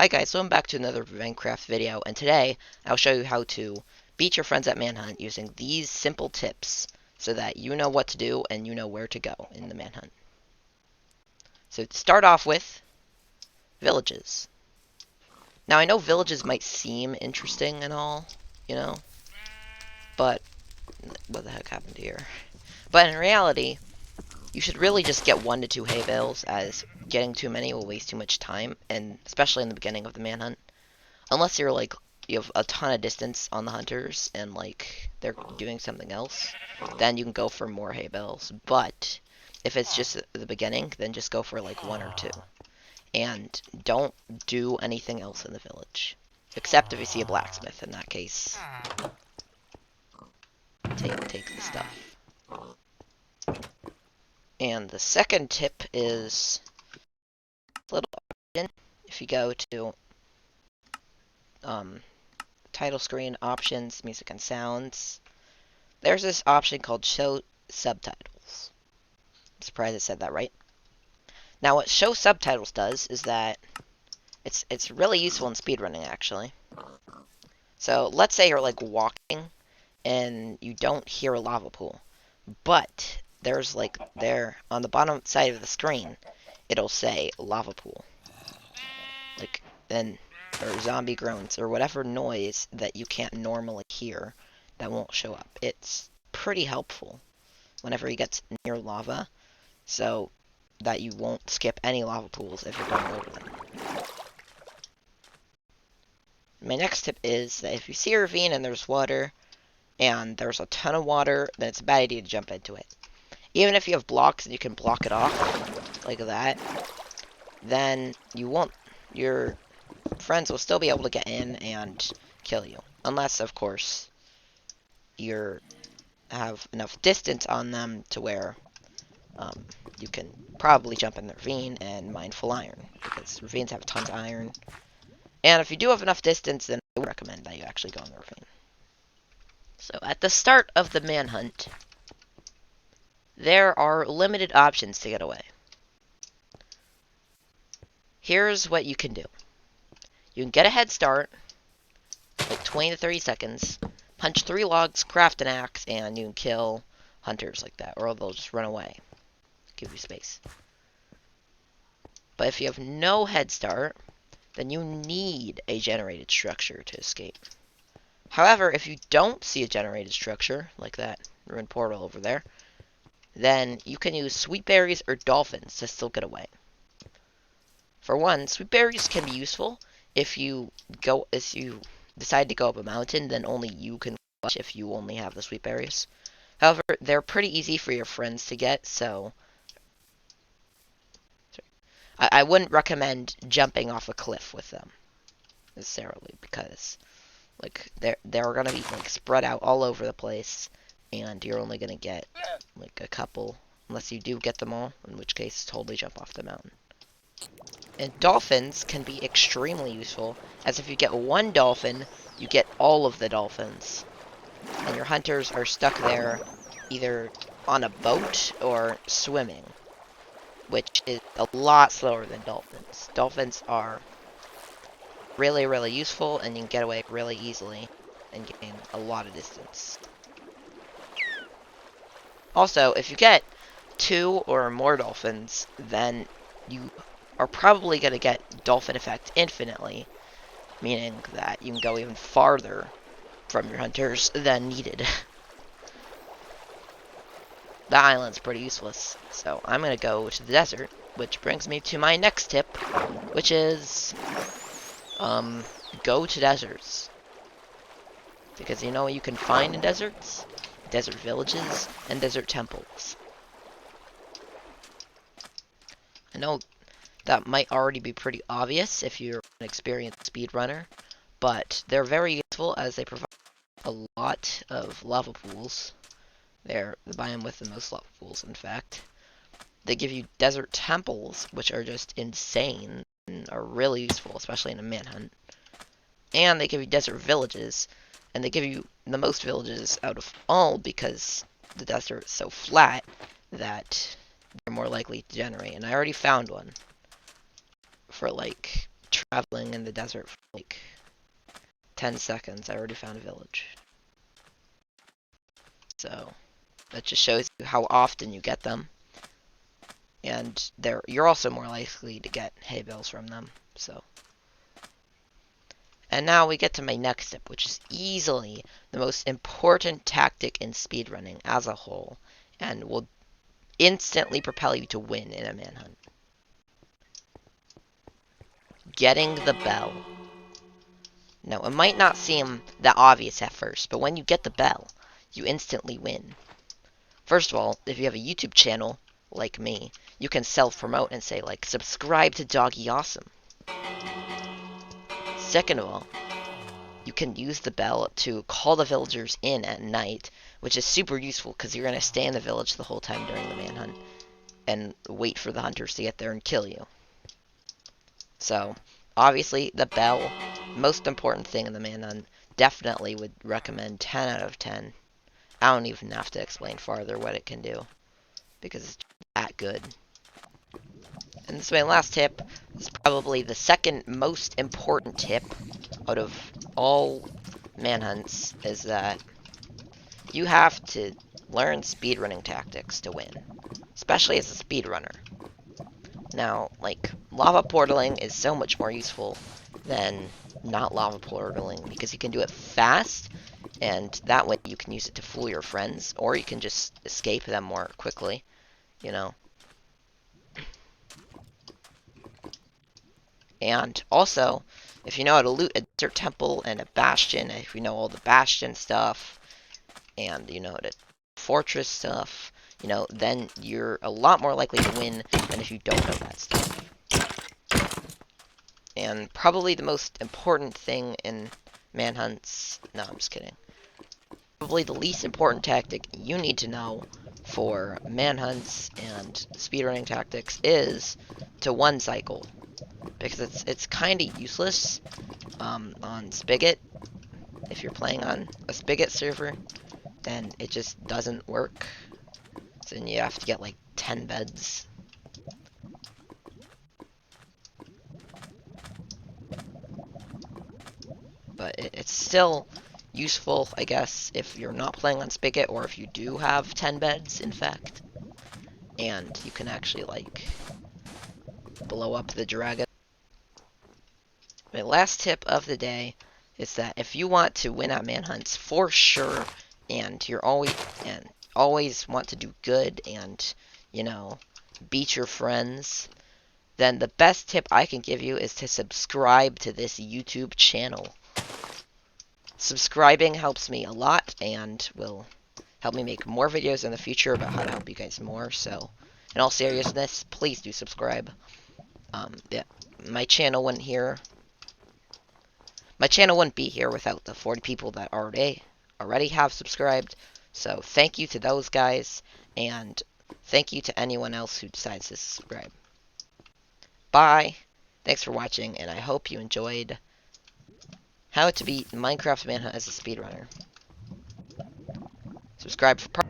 Hi guys, welcome back to another Minecraft video, and today I'll show you how to beat your friends at Manhunt using these simple tips so that you know what to do and you know where to go in the Manhunt. So to start off with, villages. Now I know villages might seem interesting and all, but what the heck happened here? But in reality, you should really just get 1 to 2 hay bales, as getting too many will waste too much time, and especially in the beginning of the Manhunt. Unless you're like, you have a ton of distance on the hunters and like they're doing something else, then you can go for more hay bales. But if it's just the beginning, then just go for like 1 or 2. And don't do anything else in the village. Except if you see a blacksmith. In that case, take the stuff. And the second tip is a little option. If you go to title screen, options, music and sounds, there's this option called show subtitles. I'm surprised I said that right. Now what show subtitles does is that it's really useful in speedrunning actually. So let's say you're like walking and you don't hear a lava pool, but there's like there on the bottom side of the screen it'll say lava pool. Like then or zombie groans or whatever noise that you can't normally hear that won't show up. It's pretty helpful whenever you get near lava, so that you won't skip any lava pools if you're going over them. My next tip is that if you see a ravine and there's water, and there's a ton of water, then it's a bad idea to jump into it. Even if you have blocks and you can block it off, like that, then your friends will still be able to get in and kill you. Unless, of course, you have enough distance on them to where you can probably jump in the ravine and mine full iron, because ravines have tons of iron. And if you do have enough distance, then I would recommend that you actually go in the ravine. So at the start of the manhunt, there are limited options to get away. Here's what you can do. You can get a head start, like 20 to 30 seconds, punch 3 logs, craft an axe, and you can kill hunters like that, or they'll just run away. Give you space. But if you have no head start, then you need a generated structure to escape. However, if you don't see a generated structure, like that ruined portal over there, then you can use sweet berries or dolphins to still get away. For one, sweet berries can be useful if you decide to go up a mountain, then only you can watch if you only have the sweet berries. However, they're pretty easy for your friends to get, so I wouldn't recommend jumping off a cliff with them necessarily, because like they're gonna be like spread out all over the place, and you're only gonna get like a couple, unless you do get them all, in which case totally jump off the mountain. And dolphins can be extremely useful, as if you get 1 dolphin, you get all of the dolphins. And your hunters are stuck there either on a boat or swimming, which is a lot slower than dolphins. Dolphins are really, really useful, and you can get away really easily and gain a lot of distance. Also, if you get 2 or more dolphins, then you are probably going to get dolphin effect infinitely, meaning that you can go even farther from your hunters than needed. The island's pretty useless, so I'm going to go to the desert, which brings me to my next tip, which is go to deserts. Because you know what you can find in deserts? Desert villages and desert temples. I know that might already be pretty obvious if you're an experienced speedrunner, but they're very useful as they provide a lot of lava pools. They're the biome with the most lava pools, in fact. They give you desert temples, which are just insane and are really useful, especially in a manhunt. And they give you desert villages, and they give you the most villages out of all because the desert is so flat that they're more likely to generate. And I already found one for like traveling in the desert for like 10 seconds, I already found a village. So that just shows you how often you get them. And you're also more likely to get hay bales from them. So, and now we get to my next tip, which is easily the most important tactic in speedrunning as a whole, and will instantly propel you to win in a manhunt. Getting the bell. Now, it might not seem that obvious at first, but when you get the bell, you instantly win. First of all, if you have a YouTube channel, like me, you can self-promote and say, like, subscribe to Doggy Awesome. Second of all, you can use the bell to call the villagers in at night, which is super useful because you're going to stay in the village the whole time during the manhunt and wait for the hunters to get there and kill you. So, obviously, the bell, most important thing in the manhunt, definitely would recommend 10 out of 10. I don't even have to explain farther what it can do, because it's that good. And this is my last tip. This is probably the second most important tip out of all manhunts, is that you have to learn speedrunning tactics to win, especially as a speedrunner. Now, like, lava portaling is so much more useful than not lava portaling, because you can do it fast, and that way you can use it to fool your friends, or you can just escape them more quickly, you know. And also, if you know how to loot a desert temple and a bastion, if you know all the bastion stuff, and you know the fortress stuff, you know, then you're a lot more likely to win than if you don't know that stuff. And probably the most important thing in manhunts, no, I'm just kidding. Probably the least important tactic you need to know for manhunts and speedrunning tactics is to one cycle, because it's kind of useless on Spigot. If you're playing on a Spigot server, then it just doesn't work. So then you have to get like 10 beds. But it's still useful, I guess, if you're not playing on Spigot, or if you do have 10 beds, in fact. And you can actually, like, blow up the dragon. My last tip of the day is that if you want to win at manhunts for sure, and you're always want to do good and, you know, beat your friends, then the best tip I can give you is to subscribe to this YouTube channel. Subscribing helps me a lot and will help me make more videos in the future about how to help you guys more. So, in all seriousness, please do subscribe. Yeah, my channel wouldn't be here without the 40 people that already have subscribed. So, thank you to those guys, and thank you to anyone else who decides to subscribe. Bye. Thanks for watching, and I hope you enjoyed how to beat Minecraft Manhunt as a speedrunner. Subscribe for part